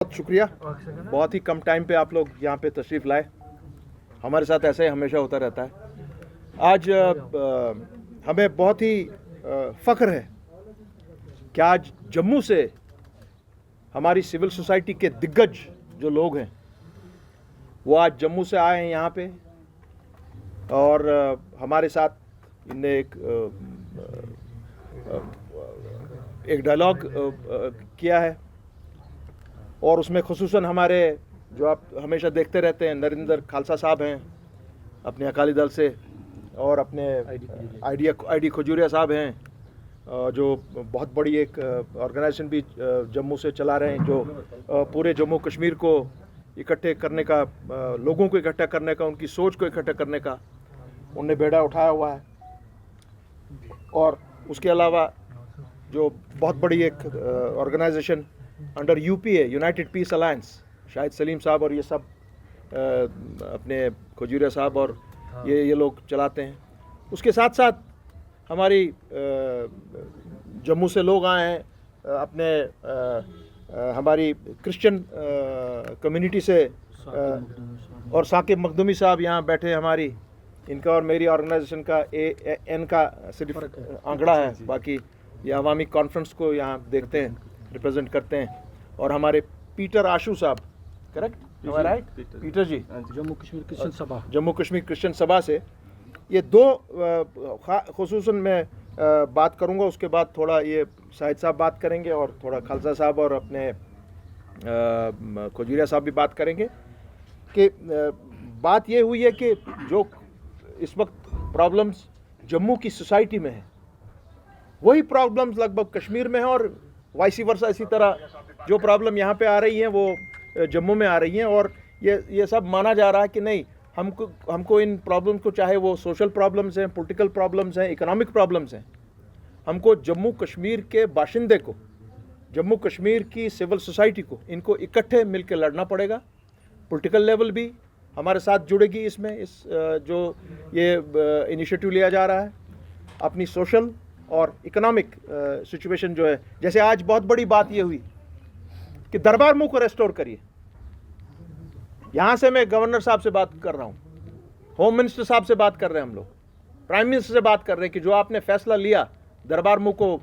बहुत शुक्रिया। बहुत ही कम टाइम पे आप लोग यहाँ पे तशरीफ़ लाए। हमारे साथ ऐसा ही हमेशा होता रहता है। आज हमें बहुत ही फ़ख्र है कि आज जम्मू से हमारी सिविल सोसाइटी के दिग्गज जो लोग हैं वो आज जम्मू से आए हैं यहाँ पे, और हमारे साथ इनने एक डायलॉग किया है, और उसमें खुसूसन हमारे जो आप हमेशा देखते रहते हैं नरेंद्र खालसा साहब हैं अपने अकाली दल से, और अपने आईडी खजूरिया साहब हैं जो बहुत बड़ी एक ऑर्गेनाइजेशन भी जम्मू से चला रहे हैं, जो पूरे जम्मू कश्मीर को इकट्ठे करने का, लोगों को इकट्ठा करने का, उनकी सोच को इकट्ठा करने का उनने बेड़ा उठाया हुआ है। और उसके अलावा जो बहुत बड़ी एक organisation under UPA, United Peace Alliance, Shahid Salim साहब और ये सब अपने खजूरिया साहब और ये लोग चलाते हैं। उसके साथ साथ हमारी जम्मू से लोग आए हैं, अपने हमारी क्रिश्चियन कम्युनिटी से, और साकिब मखदूमी साहब यहाँ बैठे हैं हमारी, इनका और मेरी ऑर्गेनाइजेशन का एन का सिर्फ आंकड़ा है, बाकी ये अवामी कॉन्फ्रेंस को यहाँ देखते हैं, रिप्रेजेंट करते हैं। और हमारे पीटर आशू साहब, करेक्ट, राइट पीटर जी, जम्मू कश्मीर क्रिश्चियन सभा, जम्मू कश्मीर क्रिश्चियन सभा से। ये दो खुसूसन मैं बात करूंगा, उसके बाद थोड़ा ये शाहिद साहब बात करेंगे और थोड़ा खालसा साहब और अपने खजूरिया साहब भी बात करेंगे। कि बात ये हुई है कि जो इस वक्त प्रॉब्लम्स जम्मू की सोसाइटी में है वही प्रॉब्लम्स लगभग कश्मीर में है, और वाइसी वर्सा इसी तरह जो प्रॉब्लम यहाँ पे आ रही हैं वो जम्मू में आ रही हैं। और ये सब माना जा रहा है कि नहीं, हमको इन प्रॉब्लम्स को, चाहे वो सोशल प्रॉब्लम्स हैं, पॉलिटिकल प्रॉब्लम्स हैं, इकोनॉमिक प्रॉब्लम्स हैं, हमको जम्मू कश्मीर के बाशिंदे को, जम्मू कश्मीर की सिविल सोसाइटी को, इनको इकट्ठे मिलकर लड़ना पड़ेगा। पॉलिटिकल लेवल भी हमारे साथ जुड़ेगी इसमें, इस जो ये इनिशिएटिव लिया जा रहा है। अपनी सोशल और इकोनॉमिक सिचुएशन जो है, जैसे आज बहुत बड़ी बात ये हुई कि दरबार मुंह को रेस्टोर करिए। यहाँ से मैं गवर्नर साहब से बात कर रहा हूँ, होम मिनिस्टर साहब से बात कर रहे हैं हम लोग, प्राइम मिनिस्टर से बात कर रहे हैं कि जो आपने फैसला लिया दरबार मुंह को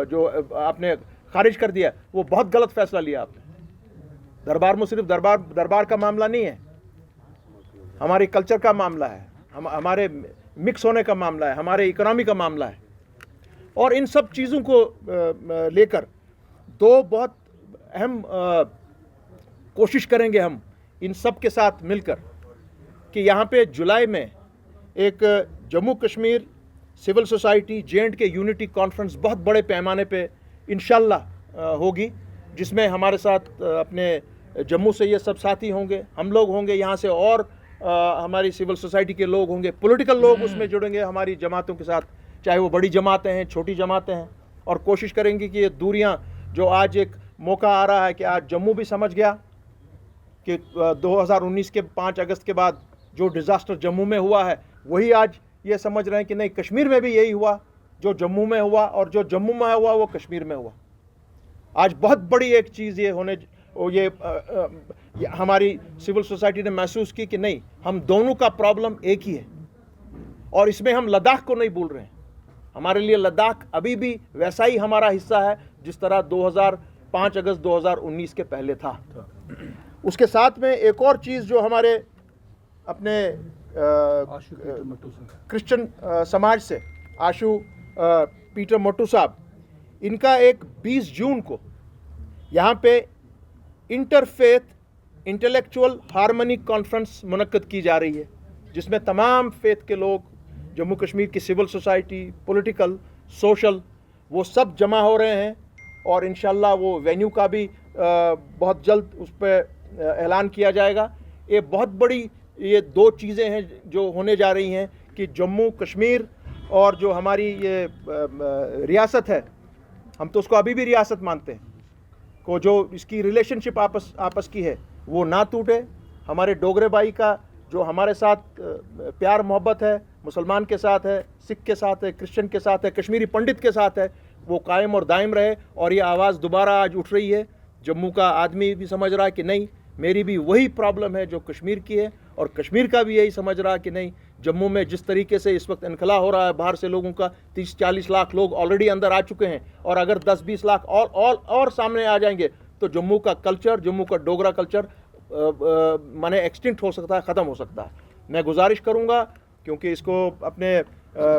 जो आपने खारिज कर दिया, वो बहुत गलत फैसला लिया आपने। दरबार मुंह सिर्फ दरबार का मामला नहीं है, हमारे कल्चर का मामला है, हमारे मिक्स होने का मामला है, हमारे इकोनॉमी का मामला है। और इन सब चीज़ों को लेकर दो बहुत अहम कोशिश करेंगे हम इन सब के साथ मिलकर कि यहाँ पे जुलाई में एक Jammu Kashmir civil society J&K unity conference बहुत बड़े पैमाने पे इंशाल्लाह होगी, जिसमें हमारे साथ अपने जम्मू से ये सब साथी होंगे, हम लोग होंगे यहाँ से, और हमारी सिविल सोसाइटी के लोग होंगे, पॉलिटिकल लोग उसमें जुड़ेंगे हमारी जमातों के साथ, चाहे वो बड़ी जमातें हैं, छोटी जमातें हैं। और कोशिश करेंगे कि ये दूरियां, जो आज एक मौका आ रहा है कि आज जम्मू भी समझ गया कि 2019 के 5 अगस्त के बाद जो डिज़ास्टर जम्मू में हुआ है, वही आज ये समझ रहे हैं कि नहीं, कश्मीर में भी यही हुआ जो जम्मू में हुआ, और जो जम्मू में हुआ वो कश्मीर में हुआ। आज बहुत बड़ी एक चीज़ ये होने, ये हमारी सिविल सोसाइटी ने महसूस की कि नहीं, हम दोनों का प्रॉब्लम एक ही है, और इसमें हम लद्दाख को नहीं भूल रहे हैं। हमारे लिए लद्दाख अभी भी वैसा ही हमारा हिस्सा है जिस तरह 5 अगस्त 2019 के पहले था। उसके साथ में एक और चीज़ जो हमारे अपने क्रिश्चियन समाज से आशू पीटर मोटू साहब, इनका एक 20 जून को यहाँ पे इंटरफेथ इंटेलेक्चुअल हार्मनी कॉन्फ्रेंस मुनक्कद की जा रही है, जिसमें तमाम फेथ के लोग, जम्मू कश्मीर की सिविल सोसाइटी, पॉलिटिकल, सोशल, वो सब जमा हो रहे हैं। और इंशाल्लाह वो वेन्यू का भी बहुत जल्द उस पर ऐलान किया जाएगा। ये बहुत बड़ी ये दो चीज़ें हैं जो होने जा रही हैं कि जम्मू कश्मीर और जो हमारी ये रियासत है, हम तो उसको अभी भी रियासत मानते हैं, को जो इसकी रिलेशनशिप आपस की है वो ना टूटे। हमारे डोगरे भाई का जो हमारे साथ प्यार मोहब्बत है, मुसलमान के साथ है, सिख के साथ है, क्रिश्चियन के साथ है, कश्मीरी पंडित के साथ है, वो कायम और दायम रहे। और ये आवाज़ दोबारा आज उठ रही है जम्मू का आदमी भी समझ रहा है कि नहीं, मेरी भी वही प्रॉब्लम है जो कश्मीर की है, और कश्मीर का भी यही समझ रहा है कि नहीं, जम्मू में जिस तरीके से इस वक्त इनखला हो रहा है बाहर से लोगों का, 30-40 लाख लोग ऑलरेडी अंदर आ चुके हैं, और अगर 10-20 लाख और सामने आ जाएंगे तो जम्मू का कल्चर, जम्मू का डोगरा कल्चर माने एक्सटिंक्ट हो सकता है, ख़त्म हो सकता है। मैं गुजारिश करूँगा, क्योंकि इसको अपने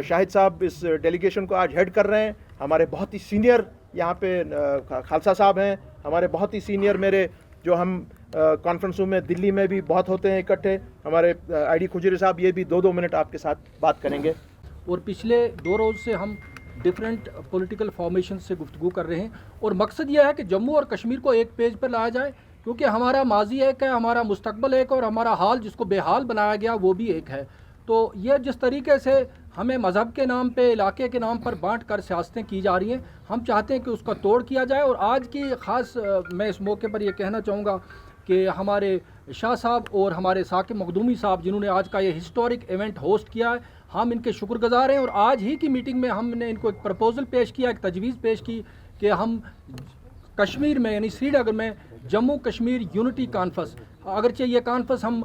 शाहिद साहब इस डेलीगेशन को आज हेड कर रहे हैं, हमारे बहुत ही सीनियर यहाँ पे खालसा साहब हैं, हमारे बहुत ही सीनियर मेरे जो हम कॉन्फ्रेंसों में दिल्ली में भी बहुत होते हैं इकट्ठे, हमारे आईडी खुजरी साहब, ये भी 2-2 मिनट आपके साथ बात करेंगे। और पिछले 2 रोज़ से हम डिफरेंट पॉलिटिकल फॉर्मेशन से गुफ्तगू कर रहे हैं, और मकसद यह है कि जम्मू और कश्मीर को एक पेज पर लाया जाए, क्योंकि हमारा माजी एक है, हमारा मुस्तकबल एक, और हमारा हाल जिसको बेहाल बनाया गया वो भी एक है। तो यह जिस तरीके से हमें मज़हब के नाम पे, इलाके के नाम पर बांट कर सियासतें की जा रही हैं, हम चाहते हैं कि उसका तोड़ किया जाए। और आज की ख़ास मैं इस मौके पर यह कहना चाहूँगा कि हमारे शाह साहब और हमारे साकिब मखदूमी साहब, जिन्होंने आज का ये हिस्टोरिक इवेंट होस्ट किया है, हम इनके शुक्रगुजार हैं। और आज ही की मीटिंग में हमने इनको एक प्रपोज़ल पेश किया, एक तजवीज़ पेश की कि हम कश्मीर में यानी श्रीनगर में जम्मू कश्मीर यूनिटी कॉन्फ्रेंस, अगरचे ये कॉन्फ्रेंस हम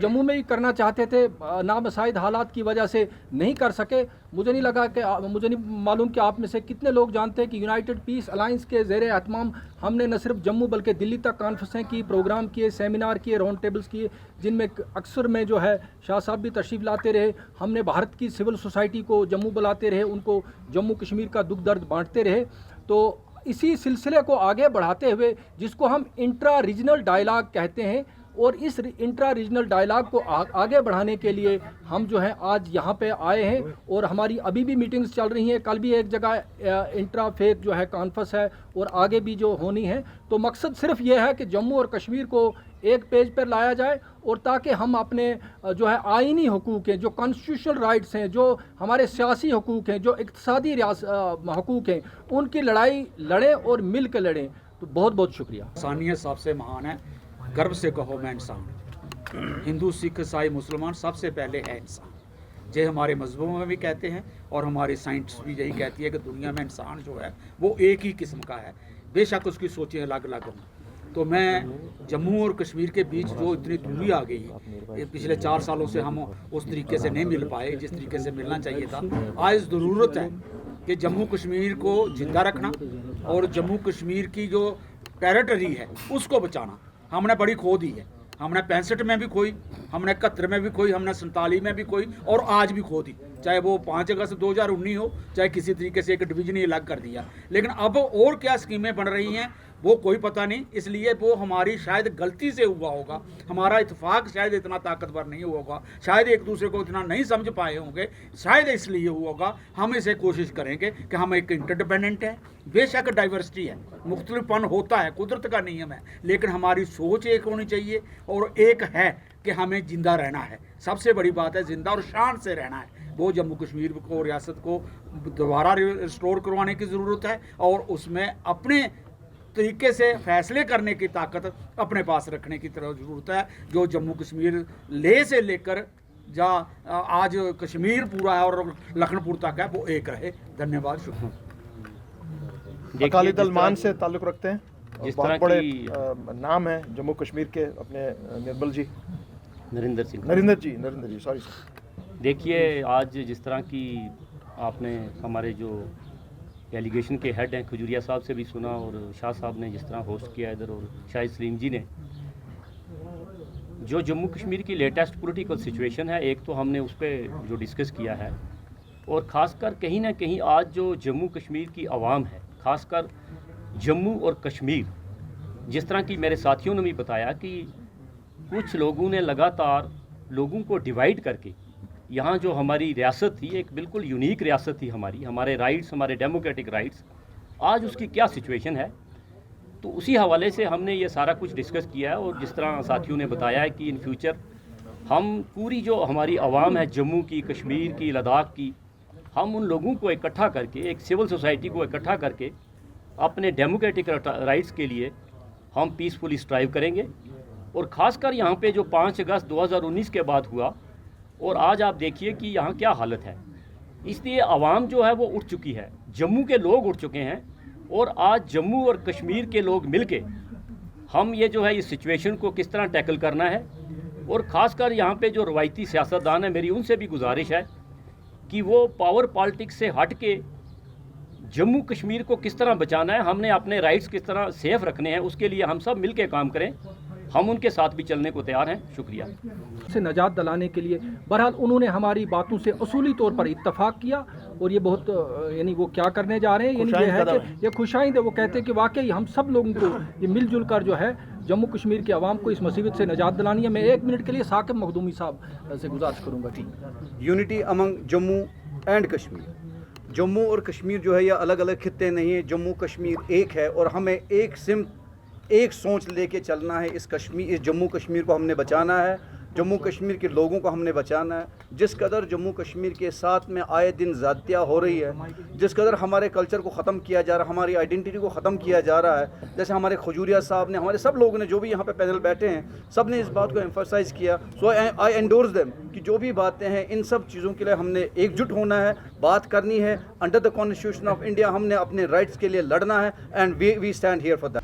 जम्मू में ही करना चाहते थे, नामसाइद हालात की वजह से नहीं कर सके। मुझे नहीं मालूम कि आप में से कितने लोग जानते हैं कि यूनाइटेड पीस अलायंस के ज़ेरे एहतमाम हमने न सिर्फ जम्मू बल्कि दिल्ली तक कॉन्फ्रेंसें की, प्रोग्राम किए, सेमिनार किए, राउंड टेबल्स किए, जिनमें अक्सर में जो है शाह साहब भी तशरीफ़ लाते रहे। हमने भारत की सिविल सोसाइटी को जम्मू बुलाते रहे, उनको जम्मू कश्मीर का दुख दर्द बांटते रहे। तो इसी सिलसिले को आगे बढ़ाते हुए, जिसको हम इंट्रा रीजनल डायलॉग कहते हैं, और इस इंट्रा रीजनल डायलॉग को आगे बढ़ाने के लिए हम जो है आज यहाँ पे आए हैं, और हमारी अभी भी मीटिंग्स चल रही हैं। कल भी एक जगह इंट्रा फेथ जो है कॉन्फ्रेंस है, और आगे भी जो होनी है। तो मकसद सिर्फ ये है कि जम्मू और कश्मीर को एक पेज पर लाया जाए, और ताकि हम अपने जो है आइनी हकूक़ हैं, जो कॉन्स्टिट्यूशनल राइट्स हैं, जो हमारे सियासी हकूक़ हैं, जो इक़्तिसादी हकूक़ हैं, उनकी लड़ाई लड़ें और मिल कर लड़ें। तो बहुत बहुत शुक्रिया। इंसानियत सबसे महान है, गर्व से कहो मैं इंसान। हिंदू, सिख, ईसाई, मुसलमान सबसे पहले है इंसान। ये हमारे मजहबों में भी कहते हैं, और हमारी साइंस भी यही कहती है कि दुनिया में इंसान जो है वो एक ही किस्म का है, बेशक उसकी सोचें अलग अलग हों। तो मैं जम्मू और कश्मीर के बीच जो इतनी दूरी आ गई है, पिछले 4 सालों से हम उस तरीके से नहीं मिल पाए जिस तरीके से मिलना चाहिए था। आज ज़रूरत है कि जम्मू कश्मीर को जिंदा रखना, और जम्मू कश्मीर की जो टेरिटरी है उसको बचाना। हमने बड़ी खो दी है, हमने 65 में भी खोई, हमने 71 में भी खोई, हमने 47 में भी खोई, और आज भी खो दी। चाहे वो 5 अगस्त 2019 हो, चाहे किसी तरीके से एक डिवीजन ही अलग कर दिया। लेकिन अब और क्या स्कीमें बन रही हैं वो कोई पता नहीं। इसलिए वो हमारी शायद गलती से हुआ होगा, हमारा इत्तेफाक शायद इतना ताकतवर नहीं हुआ होगा, शायद एक दूसरे को इतना नहीं समझ पाए होंगे, शायद इसलिए हुआ होगा। हम इसे कोशिश करेंगे कि हम एक इंटरडिपेंडेंट है, बेशक डाइवर्सिटी है, मुख्तलिफपन होता है, कुदरत का नियम है, लेकिन हमारी सोच एक होनी चाहिए, और एक है कि हमें जिंदा रहना है। सबसे बड़ी बात है जिंदा और शान से रहना है। वो जम्मू कश्मीर को, रियासत को दोबारा रिस्टोर करवाने की ज़रूरत है, और उसमें अपने तरीके से फैसले करने की ताकत अपने पास रखने की तरह ज़रूरत है। जो जम्मू कश्मीर लेह से लेकर आज कश्मीर पूरा है और लखनपुर तक है, वो एक रहे। धन्यवाद, शुक्रिया। अकाली दल मान से ताल्लुक़ रखते हैं, जिस बहुत तरह बड़े की नाम है जम्मू कश्मीर के, अपने निर्मल जी, नरेंद्र जी सॉरी। देखिए, आज जिस तरह की आपने हमारे जो डेलीगेशन के हेड हैं खजूरिया साहब से भी सुना, और शाह साहब ने जिस तरह होस्ट किया इधर, और शाहिद सलीम जी ने, जो जम्मू कश्मीर की लेटेस्ट पॉलिटिकल सिचुएशन है, एक तो हमने उस पर जो डिस्कस किया है, और ख़ासकर कहीं ना कहीं आज जो जम्मू कश्मीर की आवाम है, ख़ासकर जम्मू और कश्मीर, जिस तरह की मेरे साथियों ने भी बताया कि कुछ लोगों ने लगातार लोगों को डिवाइड करके, यहाँ जो हमारी रियासत थी, एक बिल्कुल यूनिक रियासत थी हमारी, हमारे राइट्स, हमारे डेमोक्रेटिक राइट्स, आज उसकी क्या सिचुएशन है, तो उसी हवाले से हमने ये सारा कुछ डिस्कस किया है। और जिस तरह साथियों ने बताया है कि इन फ्यूचर हम पूरी जो हमारी आवाम है जम्मू की, कश्मीर की, लद्दाख की, हम उन लोगों को इकट्ठा करके, एक सिविल सोसाइटी को इकट्ठा करके अपने डेमोक्रेटिक राइट्स के लिए हम पीसफुली स्ट्राइव करेंगे। और ख़ासकर यहाँ पे जो 5 अगस्त 2019 के बाद हुआ, और आज आप देखिए कि यहाँ क्या हालत है, इसलिए आवाम जो है वो उठ चुकी है, जम्मू के लोग उठ चुके हैं, और आज जम्मू और कश्मीर के लोग मिलके हम ये जो है इस सिचुएशन को किस तरह टैकल करना है, और ख़ासकर यहाँ पे जो रवायती सियासतदान है, मेरी उनसे भी गुजारिश है कि वो पावर पॉलिटिक्स से हट के जम्मू कश्मीर को किस तरह बचाना है, हमने अपने राइट्स किस तरह सेफ रखने हैं, उसके लिए हम सब मिल के काम करें। हम उनके साथ भी चलने को तैयार हैं। शुक्रिया। से निजात दिलाने के लिए बहरहाल उन्होंने हमारी बातों से असूली तौर पर इत्तफाक किया, और ये बहुत यानी वो क्या करने जा रहे हैं, यानी ये है कि ये खुशाइंद है। वो कहते हैं कि वाकई हम सब लोगों को ये मिलजुल कर जो है जम्मू कश्मीर के अवाम को इस मुसीबत से निजात दिलानी है। मैं 1 मिनट के लिए साकिब मखदूमी साहब से गुजारिश करूँगा। ठीक, unity among Jammu and Kashmir. Jammu और कश्मीर जो है, यह अलग अलग खित्ते नहीं है, जम्मू कश्मीर एक है, और हमें एक सिमत एक सोच लेके चलना है। इस जम्मू कश्मीर को हमने बचाना है, जम्मू कश्मीर के लोगों को हमने बचाना है। जिस कदर जम्मू कश्मीर के साथ में आए दिन ज़्यादतियाँ हो रही है, जिस कदर हमारे कल्चर को ख़त्म किया जा रहा है, हमारी आइडेंटिटी को ख़त्म किया जा रहा है, जैसे हमारे खजूरिया साहब ने, हमारे सब लोगों ने, जो भी यहाँ पे पैनल बैठे हैं, सब ने इस बात को एम्फसाइज़ किया। सो आई एंडोर्स देम कि जो भी बातें हैं, इन सब चीज़ों के लिए हमने एकजुट होना है, बात करनी है। Under the constitution of India हमने अपने राइट्स के लिए लड़ना है, and we stand here for that.